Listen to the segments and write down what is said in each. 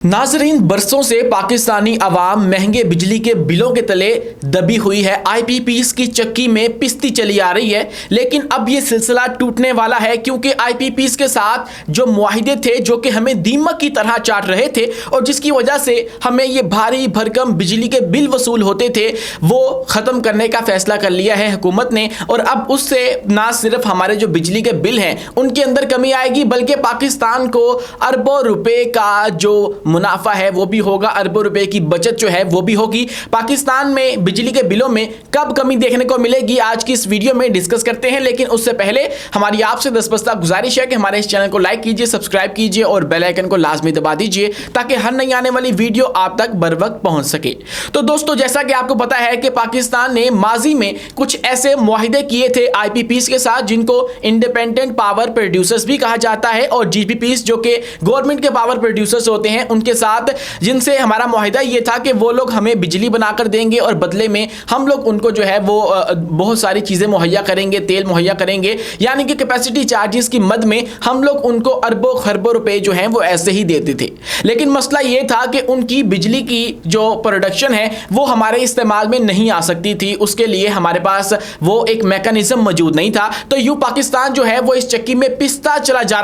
नाजरीन, बरसों से पाकिस्तानी अवाम महंगे बिजली के बिलों के तले दबी हुई है। आईपीपीएस की चक्की में पिसती चली आ रही है, लेकिन अब ये सिलसिला टूटने वाला है क्योंकि आईपीपीएस के साथ जो मुआहिदे थे जो कि हमें दीमक की तरह चाट रहे थे और जिसकी वजह से हमें ये भारी भरकम बिजली के बिल वसूल होते थे, वो ख़त्म करने का फैसला कर लिया है हुकूमत ने। और अब उससे ना सिर्फ हमारे जो बिजली के बिल हैं उनके अंदर कमी आएगी, बल्कि पाकिस्तान को अरबों रुपए का जो मुनाफा है वो भी होगा, अरबों रुपए की बचत जो है वो भी होगी। पाकिस्तान में बिजली के बिलों में कब कमी देखने को मिलेगी, आज की इस वीडियो में डिस्कस करते हैं। लेकिन उससे पहले हमारी आपसे दस्तबस्ता गुजारिश है कि हमारे इस चैनल को लाइक कीजिए, सब्सक्राइब कीजिए और बेल आइकन को लाजमी दबा दीजिए ताकि हर नई आने वाली वीडियो आप तक बर वक्त पहुंच सके। तो दोस्तों, जैसा कि आपको पता है कि पाकिस्तान ने माजी में कुछ ऐसे मुआहिदे किए थे आईपीपीएस के साथ जिनको इंडिपेंडेंट पावर प्रोड्यूसर्स भी कहा जाता है, और जीपीपीएस जो कि गवर्नमेंट के पावर प्रोड्यूसर्स होते हैं उनके साथ, जिनसे हमारा मुआहिदा ये था कि वो लोग हमें बिजली बनाकर देंगे और बदले में हम लोग उनको जो है वो बहुत सारी चीज़ें मुहैया करेंगे, तेल मुहैया करेंगे, यानी कि कैपेसिटी चार्जेस की मद में हम लोग उनको अरबों खरबों रुपए जो हैं वो ऐसे ही देते थे। लेकिन मसला ये था कि उनकी बिजली की जो प्रोडक्शन है वो हमारे इस्तेमाल में नहीं आ सकती थी, उसके लिए हमारे पास वो एक मैकेनिज्म मौजूद नहीं था। तो यूं पाकिस्तान जो है वो इस चक्की में पिसता चला जा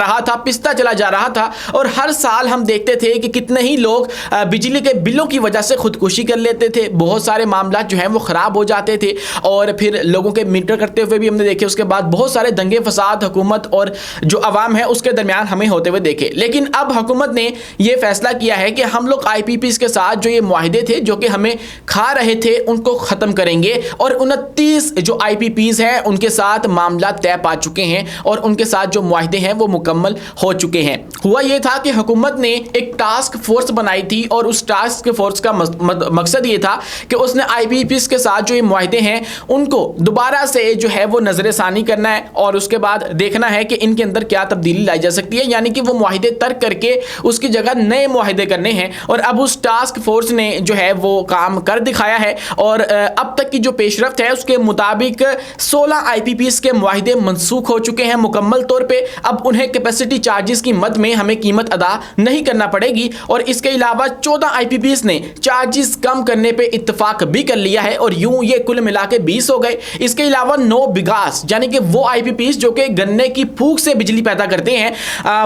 रहा था और हर साल हम देखते थे कि कितने ही लोग बिजली के बिलों की वजह से खुदकुशी कर लेते थे। बहुत सारे मामला जो हैं वो ख़राब हो जाते थे और फिर लोगों के मीटर करते हुए भी हमने देखे। उसके बाद बहुत सारे दंगे फसाद हुकूमत और जो अवाम है उसके दरमियान हमें होते हुए देखे। लेकिन अब हुकूमत ने यह फैसला किया है कि हम लोग आईपीपीएस के साथ जो ये मुआहिदे थे जो कि हमें खा रहे थे उनको ख़त्म करेंगे और 29 जो आईपीपीएस हैं उनके साथ मामला तय पा चुके हैं और उनके साथ जो मुआहिदे हैं वो मुकम्मल हो चुके हैं। हुआ ये था कि हुकूमत ने एक टास्क फोर्स बनाई थी और उस टास्क फोर्स का मकसद ये था कि उसने आईपीपीएस के साथ जो ये मुआहिदे हैं उनको दोबारा से जो है वो नजरसानी करना है और उसके बाद देखना है कि इनके अंदर क्या तब्दीली लाई जा सकती है, यानी कि वो मुआहिदे तर्क करके उसकी जगह नए मुआहिदे करने हैं। और अब उस टास्क फोर्स ने जो है वो काम कर दिखाया है और अब तक की जो पेशरफ्त है उसके मुताबिक 16 आईपीपीएस के मुआहिदे मनसूख हो चुके हैं मुकम्मल तौर पर। अब उन्हें कैपेसिटी चार्जेस की मद में हमें कीमत अदा नहीं करना पड़ेगी और इसके अलावा 14 आईपीपीएस ने चार्जेस कम करने पे इत्तेफाक भी कर लिया है और यूं ये कुल मिला के 20 हो गए। इसके अलावा 9 बिगास यानी कि वो आईपीपीएस जो कि गन्ने की फूक से बिजली पैदा करते हैं,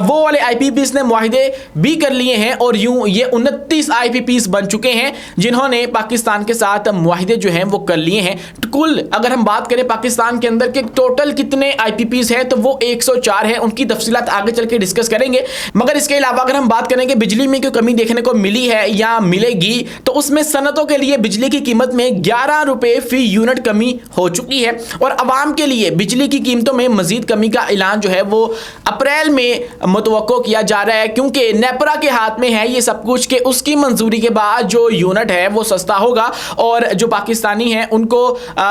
वो वाले आईपीपीएस ने मुआहिदे भी कर लिए हैं और यूं ये 29 आईपीपीएस बन चुके हैं जिन्होंने पाकिस्तान के साथ मुआहिदे जो हैं वो कर लिए हैं। कुल अगर हम बात करें पाकिस्तान के अंदर के टोटल कितने आईपीपीएस हैं तो वो 104 है। उनकी तफसीलात आगे चल के डिस्कस करेंगे। मगर इसके अलावा अगर हम बात करें कि बिजली में कोई कमी देखने को मिली है या मिलेगी तो उसमें सनतों के लिए बिजली की कीमत में 11 रुपए फी यूनिट कमी हो चुकी है और आवाम के लिए बिजली की कीमतों में मजीद कमी का ऐलान जो है वो अप्रैल में मुतवक्को किया जा रहा है, क्योंकि नेपरा के हाथ में है ये सब कुछ कि उसकी मंजूरी के बाद जो यूनिट है वो सस्ता होगा और जो पाकिस्तानी हैं उनको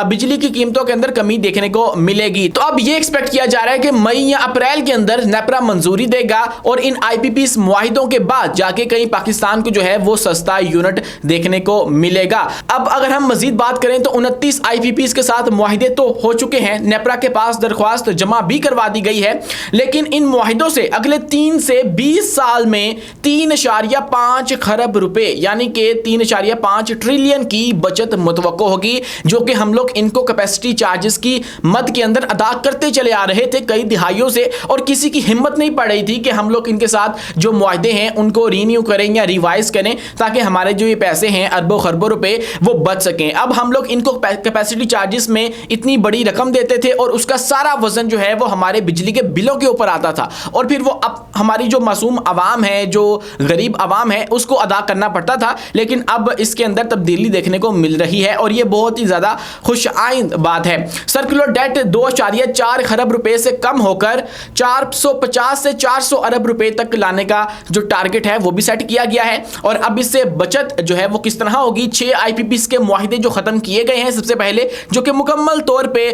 बिजली की कीमतों के अंदर कमी देखने को मिलेगी। तो अब ये एक्सपेक्ट किया जा रहा है कि मई या अप्रैल के अंदर नेपरा मंजूरी देगा और इन आईपीपीएस मुआहिदों के बाद जाके कहीं पाकिस्तान को जो है वो सस्ता यूनिट देखने को मिलेगा। अब अगर हम मजीद बात करें तो 29 आईपीपीएस के साथ मुआहिदे तो हो चुके हैं, नेपरा के पास दरख्वास्त जमा भी करवा दी गई है, लेकिन इन मुआहिदों से अगले 3 से 20 साल में 3.5 खरब रुपए यानी कि 3.5 ट्रिलियन की बचत मुतवक्को होगी, जो कि हम लोग इनको कैपेसिटी चार्जेस की मद के अंदर अदा करते चले आ रहे थे कई दिहाइयों से और किसी की हिम्मत नहीं पड़ रही थी कि हम लोग इनके साथ जो मुआहिदे हैं उनको रीन्यू करें या रिवाइज करें ताकि हमारे जो ये पैसे हैं अरबों खरबों रुपए वो बच सकें। अब हम लोग इनको कैपेसिटी चार्जेस में इतनी बड़ी रकम देते थे और उसका सारा वजन जो है वो हमारे बिजली के बिलों के ऊपर आता था और फिर वो अब हमारी जो मासूम आवाम है, जो गरीब आवाम है, उसको अदा करना पड़ता था। लेकिन अब इसके अंदर तब्दीली देखने को मिल रही है और ये बहुत ही ज़्यादा खुशआइंद बात है। सर्कुलर डेट 2.4 खरब रुपए से कम होकर 450 से 400 अरब रुपए तक लाने का जो टारगेट है वो भी सेट किया गया है। और अब इससे बचत जो है वो किस तरह होगी, 6 आईपीपीएस के मुआहिदे जो खत्म किए गए हैं सबसे पहले, जो कि मुकम्मल तौर पे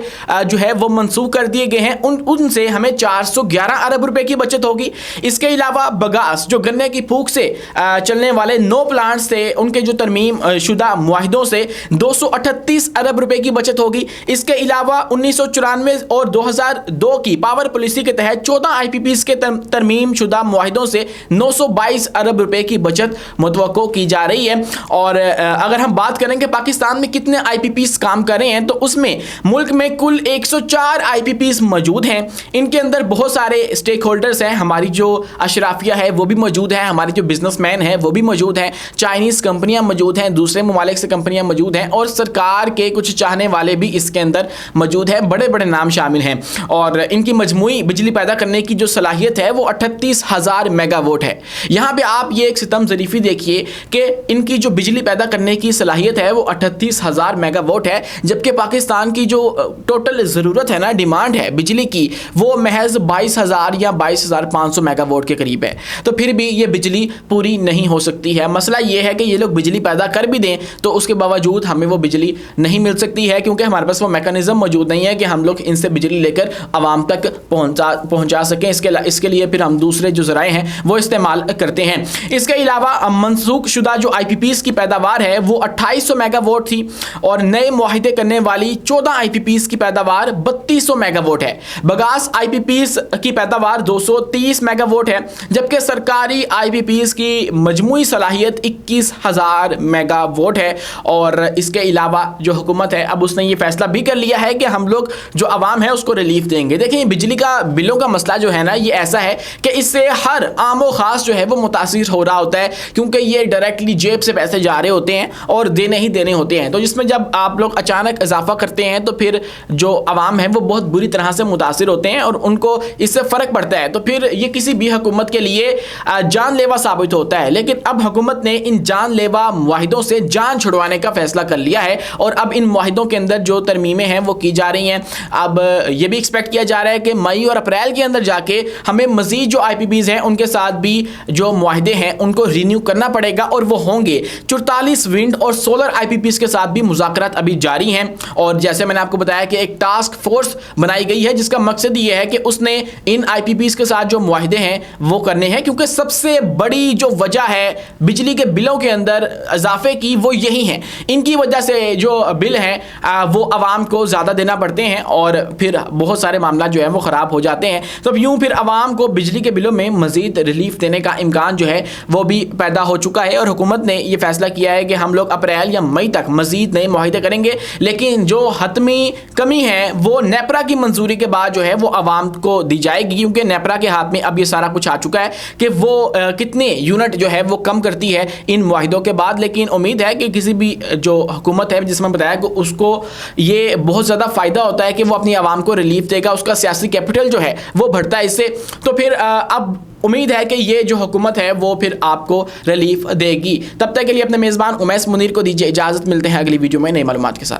जो है वो मंसूख कर दिए गए हैं, उनसे हमें 411 अरब रुपए की बचत होगी। इसके अलावा बगास जो गन्ने की फूक से चलने वाले 9 प्लांट्स थे उनके जो तरमीम शुदा मुआहिदों से 238 अरब रुपए की बचत होगी। इसके अलावा 1994 और 2002 की पावर पॉलिसी के तहत 14 आईपीपीएस के तरमीम शुदा मुआहिदों से 922 अरब अरब रुपए की बचत मुतवक्को की जा रही है। और अगर हम बात करें कि पाकिस्तान में कितने IPPs काम कर रहे हैं, तो उसमें मुल्क में कुल 104 IPPs मौजूद हैं। इनके अंदर बहुत सारे स्टेक होल्डर्स हैं, हमारी जो अशराफिया है वो भी मौजूद है, हमारे जो बिजनेसमैन हैं वो भी मौजूद हैं, चाइनीज़ कंपनियां मौजूद हैं, दूसरे ममालिक से कंपनियां मौजूद हैं, और सरकार के कुछ चाहने वाले भी इसके अंदर मौजूद हैं, बड़े बड़े नाम शामिल हैं। और इनकी मजमूई बिजली पैदा करने की जो सलाहियत है वो 38,000 मेगावाट है। यहाँ पे आप ये एक सितम ज़रीफ़ी देखिए कि इनकी जो बिजली पैदा करने की सलाहियत है वो 38,000 मेगावाट है, जबकि पाकिस्तान की जो टोटल ज़रूरत है ना, डिमांड है बिजली की, वो महज 22,000 या 22,500 मेगावाट के करीब है। तो फिर भी ये बिजली पूरी नहीं हो सकती है। मसला ये है कि ये लोग बिजली पैदा कर भी दें तो उसके बावजूद हमें वो बिजली नहीं मिल सकती है, क्योंकि हमारे पास वो मैकेनिज्म मौजूद नहीं है कि हम लोग इनसे बिजली लेकर आवाम तक पहुंचा सकें। इसके लिए फिर हम दूसरे जो ज़राए हैं वो इस्तेमाल करते हैं। इसके अलावा मनसूख शुदा जो IPPs की पैदावार है वो 2800 मेगावाट थी, और नए मुआहिदे करने वाली 14 IPPs की पैदावार 3200 मेगावाट है। बगास IPPs की पैदावार 230 मेगावाट है, जबकि सरकारी IPPs की मजमूई सलाहियत 21,000 मेगावाट है। और इसके अलावा जो हुकूमत है अब उसने ये फैसला भी कर लिया है कि हम लोग जो आवाम है उसको रिलीफ देंगे। देखिए, बिजली का बिलों का मसला जो है ना, ये ऐसा है कि इससे हर आम व खास जो है वो मुतासिर हो रहा होता है, क्योंकि ये डायरेक्टली जेब से पैसे जा रहे होते हैं और देने ही देने होते हैं। तो जिसमें जब आप लोग अचानक इजाफा करते हैं तो फिर जो आवाम है वो बहुत बुरी तरह से मुतासिर होते हैं और उनको इससे फ़र्क पड़ता है। तो फिर ये किसी भी हुकूमत के लिए जानलेवा साबित होता है। लेकिन अब हुकूमत ने इन जानलेवा मुआहिदों से जान छुड़वाने का फैसला कर लिया है, और अब इन मुआहिदों के अंदर जो तरमीमें हैं वो की जा रही हैं। अब ये भी एक्सपेक्ट किया जा रहा है कि मई और अप्रैल के अंदर जाके हमें मजीद जो IPPs हैं उनके साथ भी जो मुआहिदे हैं उनको रिन्यू करना पड़ेगा, और वो होंगे 44 विंड और सोलर IPPs के साथ भी मुज़ाकरात अभी जारी हैं। और जैसे मैंने आपको बताया कि एक टास्क फोर्स बनाई गई है जिसका मकसद ये है कि उसने इन IPPs के साथ जो मुआहिदे हैं वो करने हैं, क्योंकि सबसे बड़ी जो वजह है बिजली के बिलों के अंदर इजाफे की वो यही है। इनकी वजह से जो बिल हैं वो आवाम को ज़्यादा देना पड़ते हैं, और फिर बहुत सारे मामला जो है वो ख़राब हो जाते हैं। तो यूँ फिर आवाम को बिजली के बिलों में मज़ीद रिलीफ देने का इम्कान जो है वो भी पैदा हो चुका है, और हुकूमत ने ये फैसला किया है कि हम लोग अप्रैल या मई तक मज़ीद नए मुआहिदे करेंगे। लेकिन जो हतमी कमी है वो नेपरा की मंजूरी के बाद जो है वो आवाम को दी जाएगी, क्योंकि नेपरा के हाथ में अब ये सारा कुछ आ चुका है कि वो कितने यूनिट जो है वो कम करती है इन मुआहिदों के बाद। लेकिन उम्मीद है कि किसी भी जो हुकूमत है जिसमें बताया कि उसको ये बहुत ज़्यादा फ़ायदा होता है कि वो अपनी आवाम को रिलीफ देगा, उसका सियासी कैपिटल जो है वो बढ़ता है इससे। तो फिर अब उम्मीद है कि ये जो हुकूमत है वो फिर आपको रिलीफ देगी। तब तक के लिए अपने मेज़बान उमैस मुनीर को दीजिए इजाज़त। मिलते हैं अगली वीडियो में नई मालूमात के साथ।